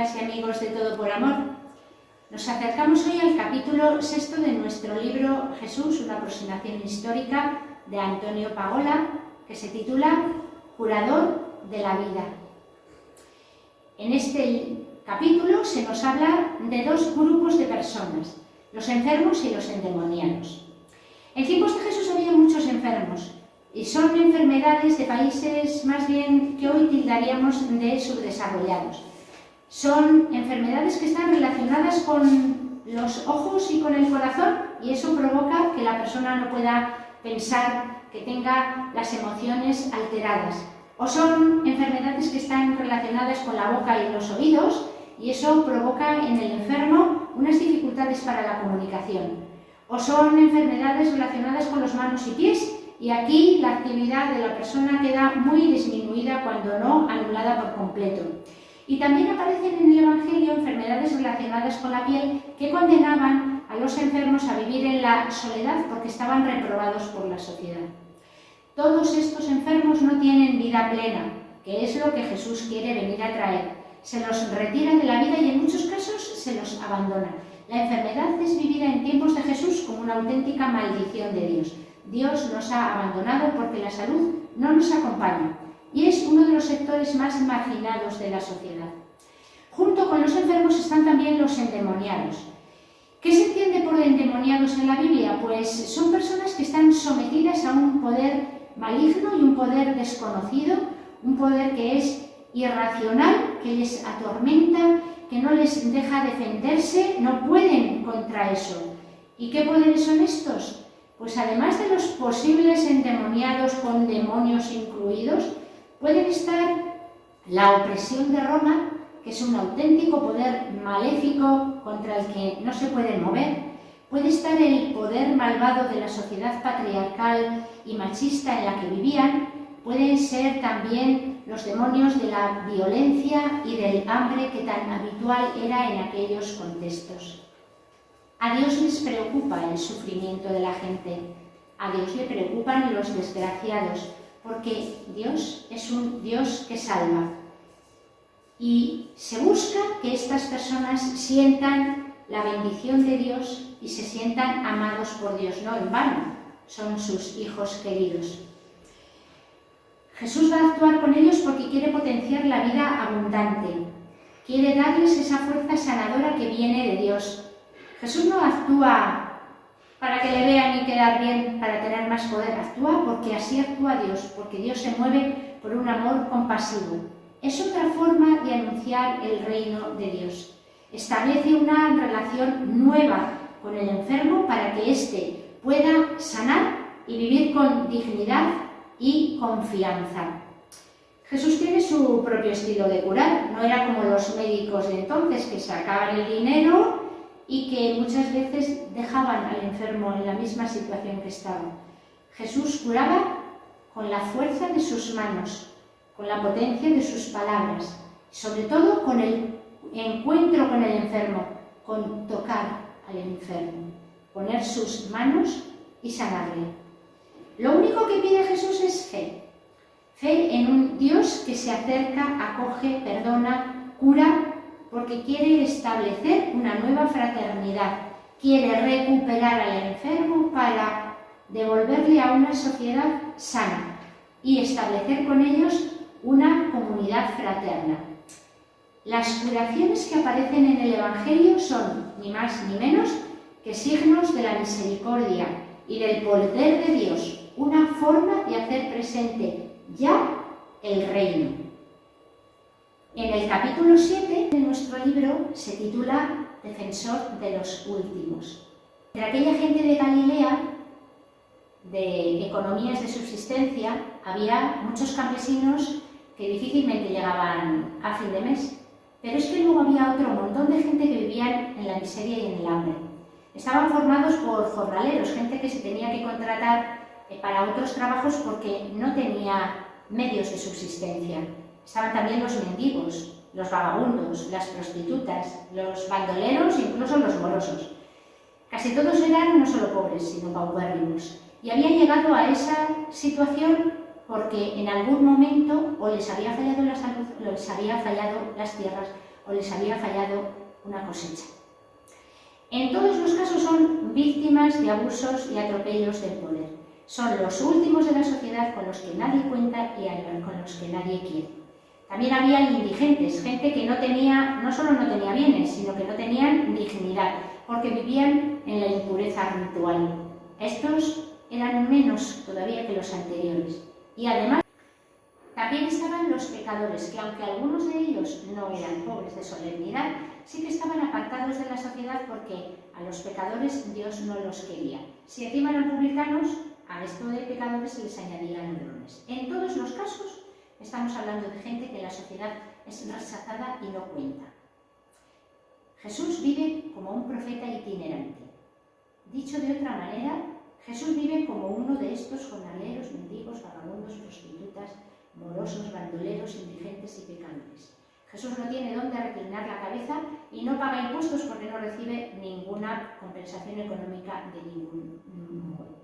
amigas y amigos de Todo por Amor. Nos acercamos hoy al capítulo 6 de nuestro libro Jesús, una aproximación histórica de Antonio Pagola, que se titula Curador de la vida. En este capítulo se nos habla de dos grupos de personas, los enfermos y los endemoniados. En tiempos de Jesús había muchos enfermos, y son enfermedades de países más bien que hoy tildaríamos de subdesarrollados. Son enfermedades que están relacionadas con los ojos y con el corazón, y eso provoca que la persona no pueda pensar, que tenga las emociones alteradas. O son enfermedades que están relacionadas con la boca y los oídos, y eso provoca en el enfermo unas dificultades para la comunicación. O son enfermedades relacionadas con las manos y pies, y aquí la actividad de la persona queda muy disminuida, cuando no anulada por completo. Y también aparecen en el Evangelio enfermedades relacionadas con la piel que condenaban a los enfermos a vivir en la soledad porque estaban reprobados por la sociedad. Todos estos enfermos no tienen vida plena, que es lo que Jesús quiere venir a traer. Se los retira de la vida y en muchos casos se los abandona. La enfermedad es vivida en tiempos de Jesús como una auténtica maldición de Dios. Dios nos ha abandonado porque la salud no nos acompaña y es uno de los sectores más marginados de la sociedad. Junto con los enfermos están también los endemoniados. ¿Qué se entiende por endemoniados en la Biblia? Pues son personas que están sometidas a un poder maligno y un poder desconocido, un poder que es irracional, que les atormenta, que no les deja defenderse, no pueden contra eso. ¿Y qué poderes son estos? Pues además de los posibles endemoniados con demonios incluidos, pueden estar la opresión de Roma, que es un auténtico poder maléfico contra el que no se puede mover. Puede estar el poder malvado de la sociedad patriarcal y machista en la que vivían. Pueden ser también los demonios de la violencia y del hambre que tan habitual era en aquellos contextos. A Dios les preocupa el sufrimiento de la gente, a Dios le preocupan los desgraciados, porque Dios es un Dios que salva. Y se busca que estas personas sientan la bendición de Dios y se sientan amados por Dios, no en vano, son sus hijos queridos. Jesús va a actuar con ellos porque quiere potenciar la vida abundante, quiere darles esa fuerza sanadora que viene de Dios. Jesús no actúa para que le vean y quedar bien, para tener más poder, actúa porque así actúa Dios, porque Dios se mueve por un amor compasivo. Es otra forma de anunciar el reino de Dios. Establece una relación nueva con el enfermo para que éste pueda sanar y vivir con dignidad y confianza. Jesús tiene su propio estilo de curar, no era como los médicos de entonces que sacaban el dinero y que muchas veces dejaban al enfermo en la misma situación que estaba. Jesús curaba con la fuerza de sus manos, con la potencia de sus palabras, sobre todo con el encuentro con el enfermo, con tocar al enfermo, poner sus manos y sanarle. Lo único que pide Jesús es fe. Fe en un Dios que se acerca, acoge, perdona, cura, porque quiere establecer una nueva fraternidad, quiere recuperar al enfermo para devolverle a una sociedad sana y establecer con ellos una comunidad fraterna. Las curaciones que aparecen en el Evangelio son ni más ni menos que signos de la misericordia y del poder de Dios, una forma de hacer presente ya el reino. En el capítulo 7 de nuestro libro se titula Defensor de los últimos. Entre aquella gente de Galilea, de economías de subsistencia, había muchos campesinos que difícilmente llegaban a fin de mes. Pero es que luego había otro montón de gente que vivían en la miseria y en el hambre. Estaban formados por jornaleros, gente que se tenía que contratar para otros trabajos porque no tenía medios de subsistencia. Estaban también los mendigos, los vagabundos, las prostitutas, los bandoleros e incluso los morosos. Casi todos eran no solo pobres, sino paupérrimos. Y habían llegado a esa situación porque en algún momento o les había fallado la salud, o les había fallado las tierras, o les había fallado una cosecha. En todos los casos son víctimas de abusos y atropellos del poder. Son los últimos de la sociedad con los que nadie cuenta y con los que nadie quiere. También había indigentes, gente que no solo no tenía bienes, sino que no tenían dignidad, porque vivían en la impureza ritual. Estos eran menos todavía que los anteriores. Y además, también estaban los pecadores, que aunque algunos de ellos no eran pobres de solemnidad, sí que estaban apartados de la sociedad porque a los pecadores Dios no los quería. Si encima eran publicanos, a esto de pecadores se les añadían ladrones. En todos los casos estamos hablando de gente que en la sociedad es rechazada y no cuenta. Jesús vive como un profeta itinerante. Dicho de otra manera, Jesús vive como uno de estos jornaleros, mendigos, vagabundos, prostitutas, morosos, bandoleros, indigentes y pecadores. Jesús no tiene dónde reclinar la cabeza y no paga impuestos porque no recibe ninguna compensación económica de ningún modo.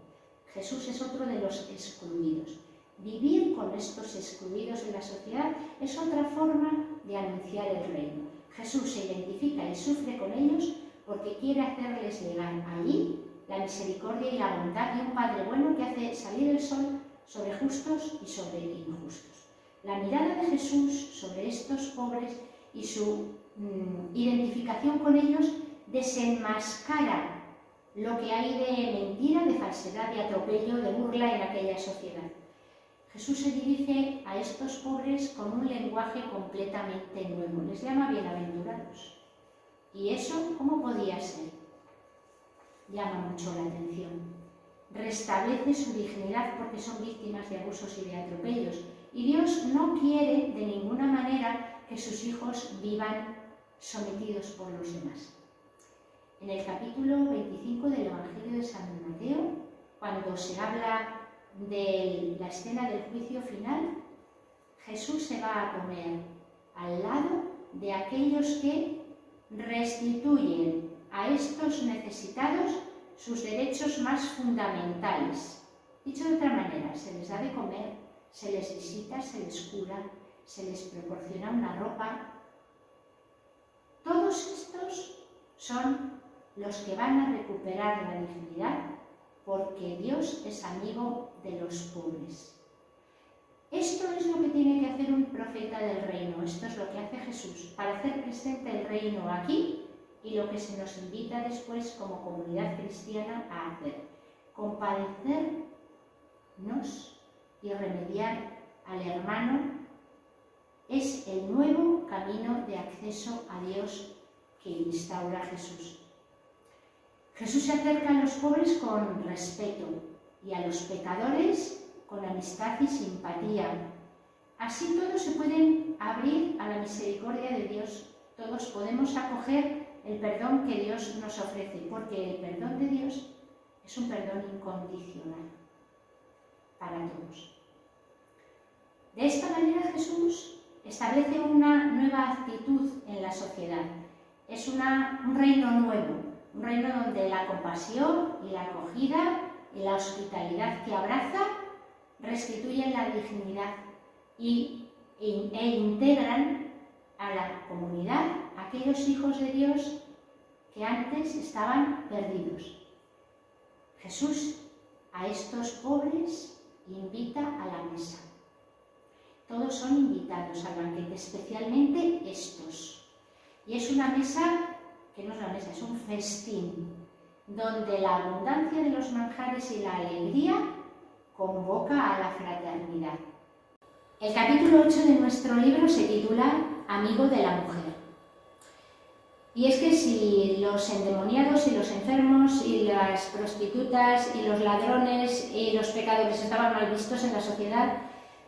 Jesús es otro de los excluidos. Vivir con estos excluidos en la sociedad es otra forma de anunciar el reino. Jesús se identifica y sufre con ellos porque quiere hacerles llegar allí la misericordia y la bondad de un Padre bueno que hace salir el sol sobre justos y sobre injustos. La mirada de Jesús sobre estos pobres y su identificación con ellos desenmascara lo que hay de mentira, de falsedad, de atropello, de burla en aquella sociedad. Jesús se dirige a estos pobres con un lenguaje completamente nuevo. Les llama bienaventurados. ¿Y eso cómo podía ser? Llama mucho la atención. Restablece su dignidad porque son víctimas de abusos y de atropellos. Y Dios no quiere de ninguna manera que sus hijos vivan sometidos por los demás. En el capítulo 25 del Evangelio de San Mateo, cuando se habla de la escena del juicio final, Jesús se va a poner al lado de aquellos que restituyen a estos necesitados sus derechos más fundamentales. Dicho de otra manera, se les da de comer, se les visita, se les cura, se les proporciona una ropa. Todos estos son los que van a recuperar la dignidad porque Dios es amigo de los pobres. Esto es lo que tiene que hacer un profeta del reino, esto es lo que hace Jesús, para hacer presente el reino aquí y lo que se nos invita después como comunidad cristiana a hacer, compadecernos y remediar al hermano, es el nuevo camino de acceso a Dios que instaura Jesús. Jesús se acerca a los pobres con respeto y a los pecadores con amistad y simpatía. Así todos se pueden abrir a la misericordia de Dios. Todos podemos acoger el perdón que Dios nos ofrece, porque el perdón de Dios es un perdón incondicional para todos. De esta manera Jesús establece una nueva actitud en la sociedad. Es un reino nuevo, un reino donde la compasión y la acogida y la hospitalidad que abraza restituyen la dignidad e integran a la comunidad aquellos hijos de Dios que antes estaban perdidos. Jesús a estos pobres invita a la mesa. Todos son invitados al banquete, especialmente estos. Y es una mesa que no es una mesa, es un festín, donde la abundancia de los manjares y la alegría convoca a la fraternidad. El capítulo 8 de nuestro libro se titula Amigo de la mujer. Y es que si los endemoniados y los enfermos y las prostitutas y los ladrones y los pecadores estaban mal vistos en la sociedad,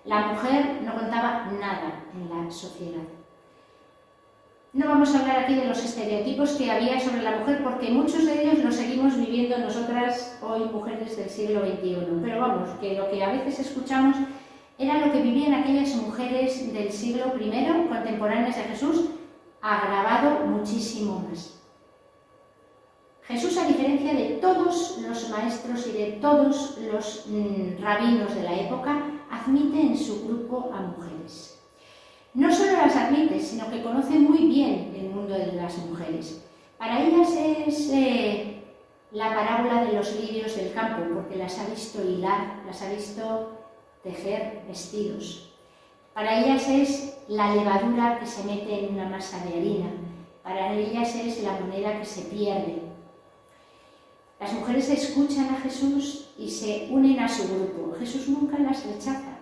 la mujer no contaba nada en la sociedad. No vamos a hablar aquí de los estereotipos que había sobre la mujer porque muchos de ellos los seguimos viviendo nosotras hoy, mujeres del siglo XXI. Pero vamos, que lo que a veces escuchamos era lo que vivían aquellas mujeres del siglo I, contemporáneas de Jesús, agravado muchísimo más. Jesús, a diferencia de todos los maestros y de todos los rabinos de la época, admite en su grupo a mujeres. no solo las admite, sino que conoce muy bien el mundo de las mujeres. Para ellas es la parábola de los lirios del campo, porque las ha visto hilar, las ha visto tejer vestidos. Para ellas es la levadura que se mete en una masa de harina. Para ellas es la moneda que se pierde. Las mujeres escuchan a Jesús y se unen a su grupo. Jesús nunca las rechaza.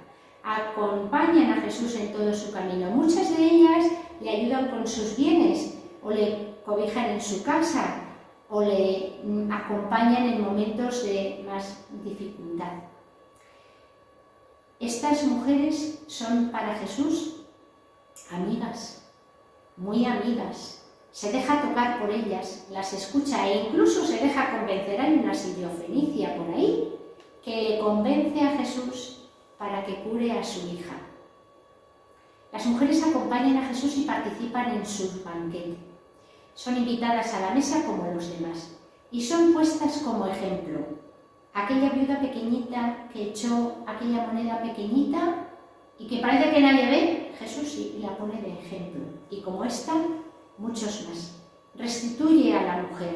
Acompañan a Jesús en todo su camino. Muchas de ellas le ayudan con sus bienes, o le cobijan en su casa, o le acompañan en momentos de más dificultad. Estas mujeres son para Jesús amigas, muy amigas. Se deja tocar por ellas, las escucha e incluso se deja convencer. Hay una siriofenicia por ahí que le convence a Jesús para que cure a su hija. Las mujeres acompañan a Jesús y participan en su banquete. Son invitadas a la mesa como los demás y son puestas como ejemplo. Aquella viuda pequeñita que echó aquella moneda pequeñita y que parece que nadie ve, Jesús sí la pone de ejemplo. Y como esta, muchos más. Restituye a la mujer,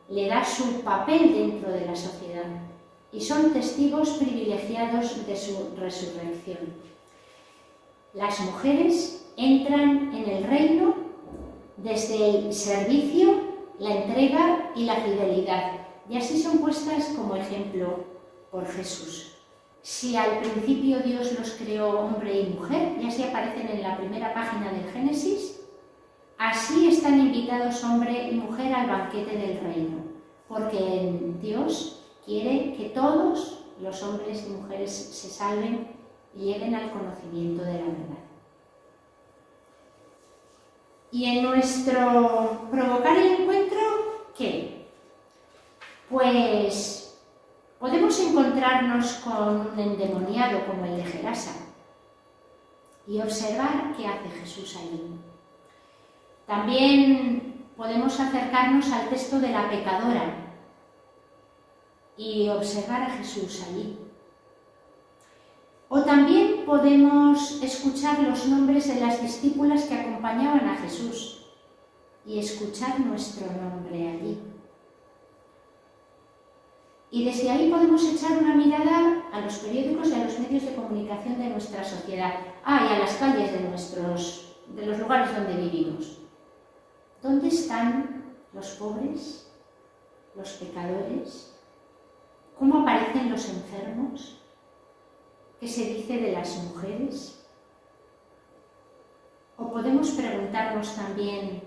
le da su papel dentro de la sociedad y son testigos privilegiados de su resurrección. Las mujeres entran en el reino desde el servicio, la entrega y la fidelidad, y así son puestas como ejemplo por Jesús. Si al principio Dios los creó hombre y mujer, y así aparecen en la primera página del Génesis, así están invitados hombre y mujer al banquete del reino, porque Dios quiere que todos los hombres y mujeres se salven y lleguen al conocimiento de la verdad. Y en nuestro provocar el encuentro, ¿qué? Pues podemos encontrarnos con un endemoniado como el de Gerasa y observar qué hace Jesús allí. También podemos acercarnos al texto de la pecadora y observar a Jesús allí. O también podemos escuchar los nombres de las discípulas que acompañaban a Jesús y escuchar nuestro nombre allí. Y desde ahí podemos echar una mirada a los periódicos y a los medios de comunicación de nuestra sociedad, y a las calles de los lugares donde vivimos. ¿Dónde están los pobres, los pecadores? ¿Cómo aparecen los enfermos? ¿Qué se dice de las mujeres? O podemos preguntarnos también,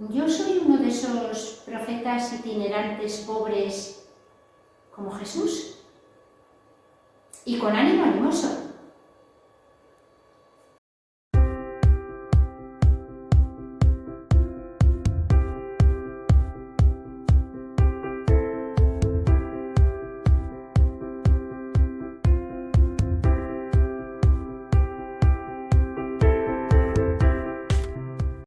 ¿yo soy uno de esos profetas itinerantes pobres como Jesús? Y con ánimo animoso,